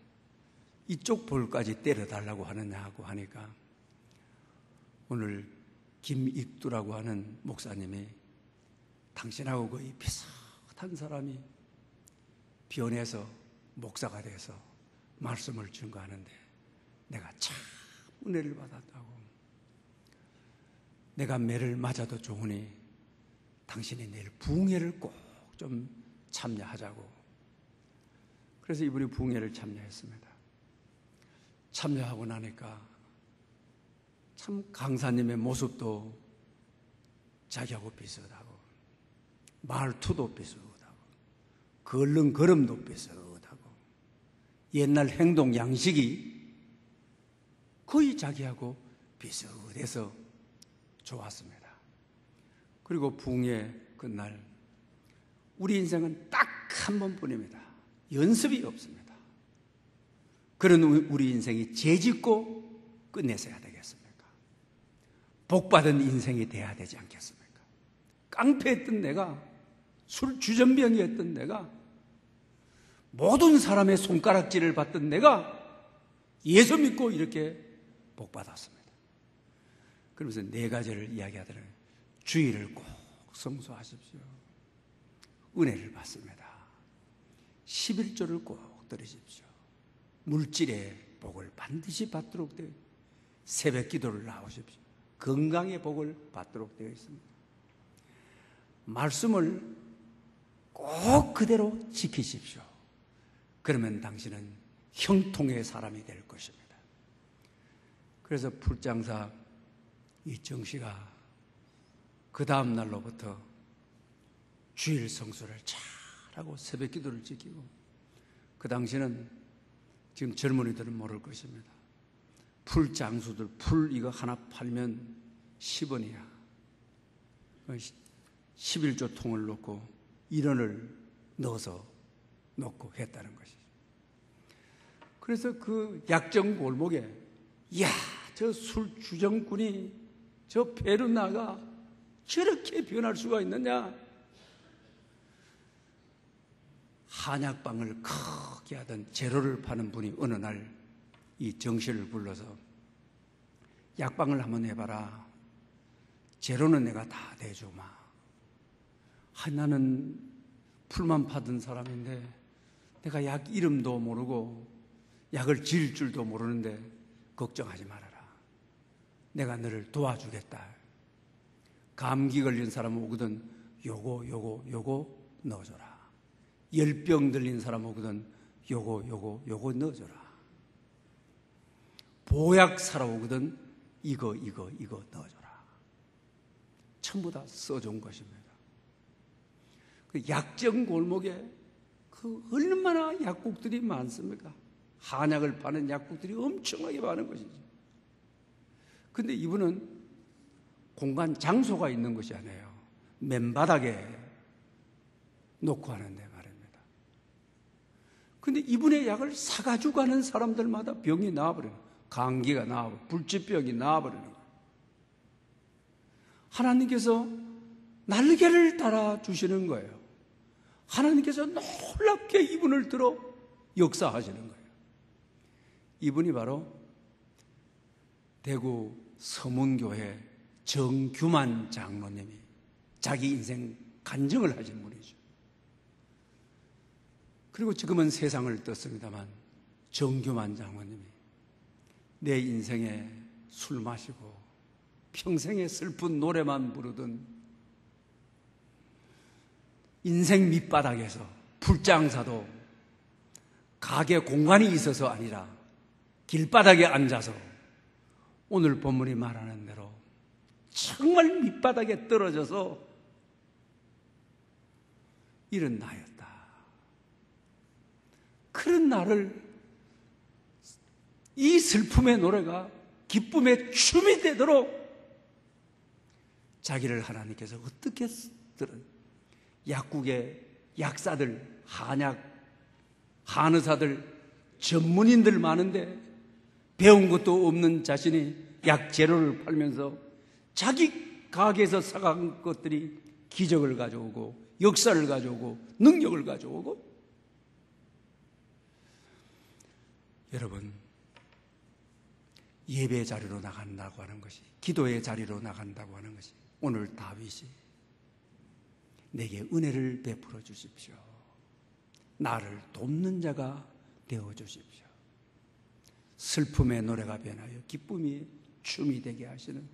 이쪽 볼까지 때려달라고 하느냐고 하니까, 오늘 김익두라고 하는 목사님이 당신하고 거의 비슷한 사람이 변해서 목사가 돼서 말씀을 증거하는데 내가 참 은혜를 받았다고. 내가 매를 맞아도 좋으니 당신이 내일 부흥회를 꼭 좀 참여하자고. 그래서 이분이 부흥회를 참여했습니다. 참여하고 나니까 참 강사님의 모습도 자기하고 비슷하고 말투도 비슷하고 걸른 걸음도 비슷하고 옛날 행동 양식이 거의 자기하고 비슷해서 좋았습니다. 그리고 부흥회 끝날 우리 인생은 딱 한 번뿐입니다. 연습이 없습니다. 그런 우리 인생이 죄짓고 끝내서야 되겠습니다. 복받은 인생이 돼야 되지 않겠습니까? 깡패했던 내가, 술 주전병이었던 내가, 모든 사람의 손가락질을 받던 내가 예수 믿고 이렇게 복받았습니다. 그러면서 네 가지를 이야기하더라고요. 주의를 꼭 성수하십시오. 은혜를 받습니다. 11조를 꼭 드리십시오. 물질의 복을 반드시 받도록 되어 있습니다. 새벽 기도를 나오십시오. 건강의 복을 받도록 되어 있습니다. 말씀을 꼭 그대로 지키십시오. 그러면 당신은 형통의 사람이 될 것입니다. 그래서 풀장사 이정 씨가 그 다음 날로부터 주일 성수를 잘하고 새벽 기도를 지키고, 그 당시는 지금 젊은이들은 모를 것입니다. 풀장수들 풀 이거 하나 팔면 10원이야. 11조 통을 넣고 1원을 넣어서 놓고 했다는 것이죠. 그래서 그 약정 골목에, 이야, 저 술 주정꾼이 저 베르나가 저렇게 변할 수가 있느냐? 한약방을 크게 하던 제로를 파는 분이 어느 날 이 정씨를 불러서 약방을 한번 해봐라. 제로는 내가 다 대주마. 나는 풀만 파던 사람인데 내가 약 이름도 모르고 약을 지을 줄도 모르는데 걱정하지 말아라. 내가 너를 도와주겠다. 감기 걸린 사람 오거든 요거 넣어줘라. 열병 들린 사람 오거든 요거 넣어줘라. 보약 사러 오거든 이거 넣어줘라. 전부 다 써준 것입니다. 그 약정 골목에 그 얼마나 약국들이 많습니까? 한약을 파는 약국들이 엄청나게 많은 것이죠. 근데 이분은 공간 장소가 있는 것이 아니에요. 맨바닥에 놓고 하는데 말입니다. 근데 이분의 약을 사가지고 가는 사람들마다 병이 나와버려요. 감기가 나와버려요. 불치병이 나와버리는 거예요. 하나님께서 날개를 달아주시는 거예요. 하나님께서 놀랍게 이분을 들어 역사하시는 거예요. 이분이 바로 대구 서문교회 정규만 장로님이 자기 인생 간증을 하신 분이죠. 그리고 지금은 세상을 떴습니다만 정규만 장로님이 내 인생에 술 마시고 평생에 슬픈 노래만 부르던 인생 밑바닥에서 풀장사도 가게 공간이 있어서 아니라 길바닥에 앉아서 오늘 본문이 말하는 대로 정말 밑바닥에 떨어져서 이런 나였다. 그런 나를 이 슬픔의 노래가 기쁨의 춤이 되도록 자기를 하나님께서 어떻게 약국의 약사들, 한의사들, 전문인들 많은데 배운 것도 없는 자신이 약 재료를 팔면서 자기 가게에서 사간 것들이 기적을 가져오고 역사를 가져오고 능력을 가져오고. 여러분, 예배 자리로 나간다고 하는 것이, 기도의 자리로 나간다고 하는 것이, 오늘 다윗이 내게 은혜를 베풀어 주십시오. 나를 돕는 자가 되어 주십시오. 슬픔의 노래가 변하여 기쁨이 춤이 되게 하시는,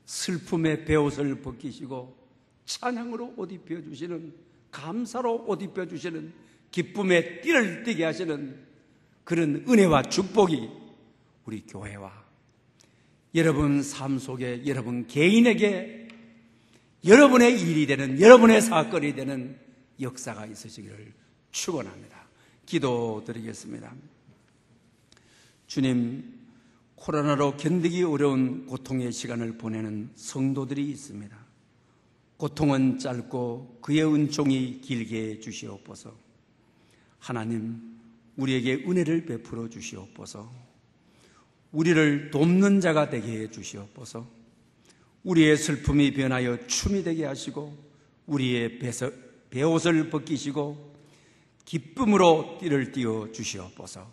슬픔의 베옷을 벗기시고 찬양으로 옷 입혀 주시는, 감사로 옷 입혀 주시는, 기쁨의 띠를 띠게 하시는 그런 은혜와 축복이 우리 교회와 여러분 삶 속에 여러분 개인에게 여러분의 일이 되는, 여러분의 사건이 되는 역사가 있으시기를 축원합니다. 기도드리겠습니다. 주님, 코로나로 견디기 어려운 고통의 시간을 보내는 성도들이 있습니다. 고통은 짧고 그의 은총이 길게 해 주시옵소서. 하나님, 우리에게 은혜를 베풀어 주시옵소서. 우리를 돕는 자가 되게 해 주시옵소서. 우리의 슬픔이 변하여 춤이 되게 하시고 우리의 베옷을 벗기시고 기쁨으로 띠를 띄워 주시옵소서.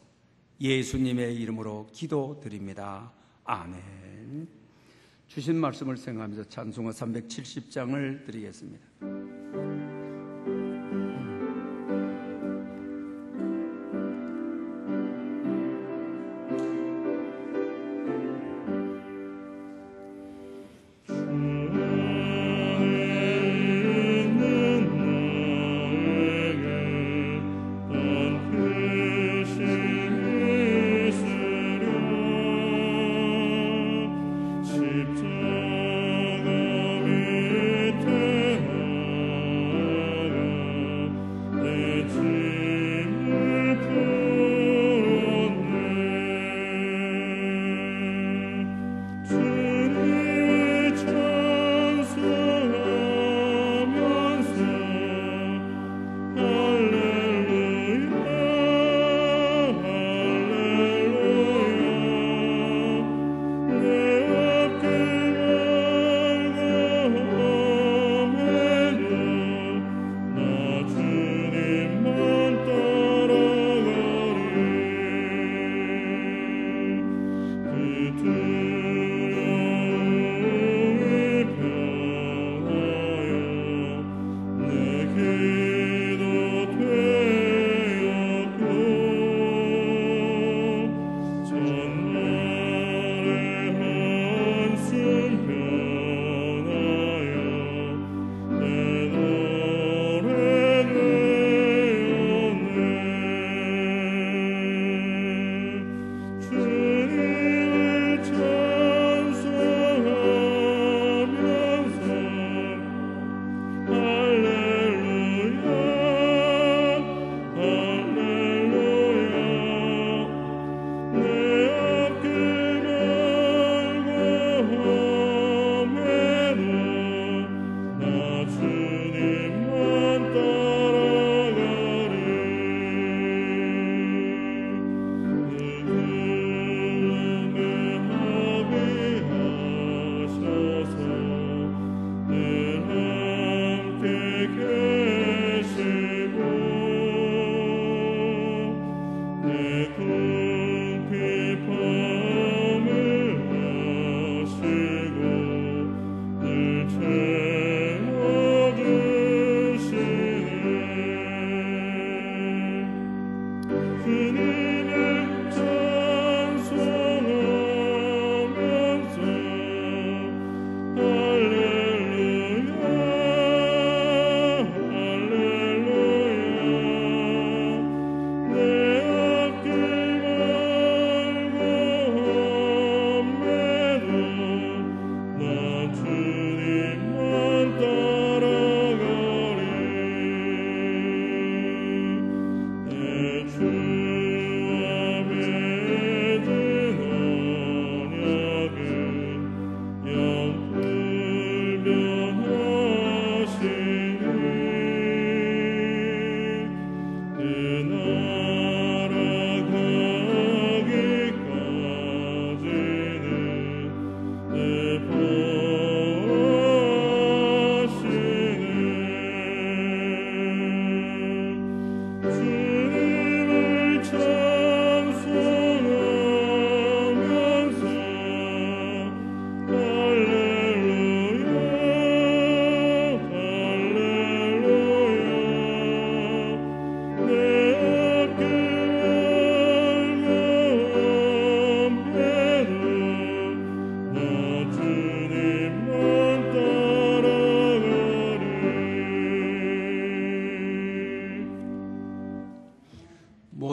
예수님의 이름으로 기도드립니다. 아멘. 주신 말씀을 생각하면서 찬송가 370장을 드리겠습니다.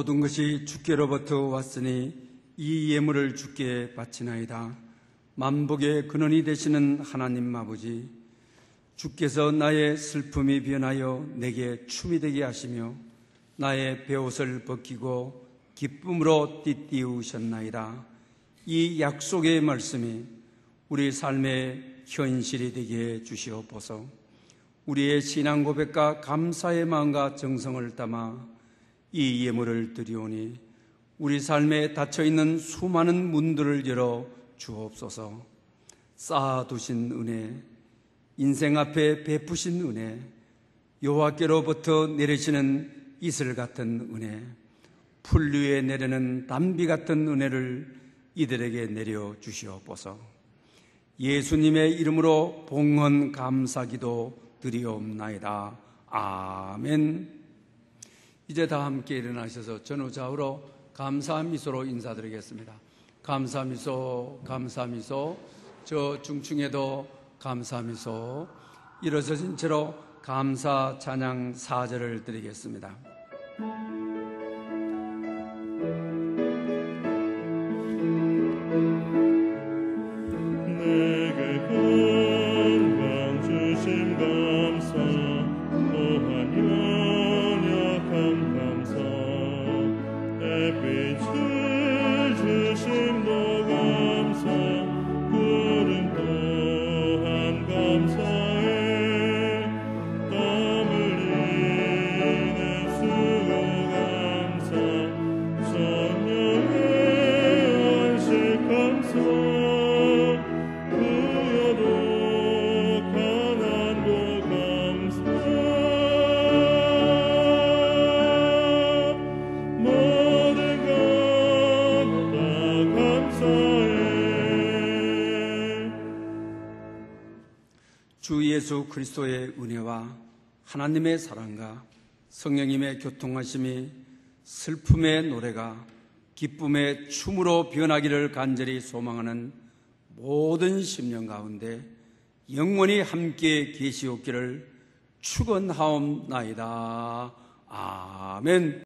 모든 것이 주께로부터 왔으니 이 예물을 주께 바치나이다. 만복의 근원이 되시는 하나님 아버지, 주께서 나의 슬픔이 변하여 내게 춤이 되게 하시며 나의 베옷을 벗기고 기쁨으로 띠띠우셨나이다. 이 약속의 말씀이 우리 삶의 현실이 되게 주시옵소서. 우리의 신앙 고백과 감사의 마음과 정성을 담아 이 예물을 드리오니 우리 삶에 닫혀있는 수많은 문들을 열어 주옵소서. 쌓아두신 은혜, 인생 앞에 베푸신 은혜, 여호와께로부터 내리시는 이슬 같은 은혜, 풀 위에 내리는 단비 같은 은혜를 이들에게 내려 주시옵소서. 예수님의 이름으로 봉헌 감사기도 드리옵나이다. 아멘. 이제 다 함께 일어나셔서 전후좌우로 감사 미소로 인사드리겠습니다. 감사 미소, 감사 미소. 저 중층에도 감사 미소. 일어서신 채로 감사 찬양 4절을 드리겠습니다. 내게 건강 주심 감사 또한 연약함 감사 햇빛을 주심도 감사 구름 또한 감사해 땀 흘리는 수고 감사 성령의 안식 감사 주 예수 그리스도의 은혜와 하나님의 사랑과 성령님의 교통하심이 슬픔의 노래가 기쁨의 춤으로 변하기를 간절히 소망하는 모든 심령 가운데 영원히 함께 계시옵기를 축원하옵나이다. 아멘.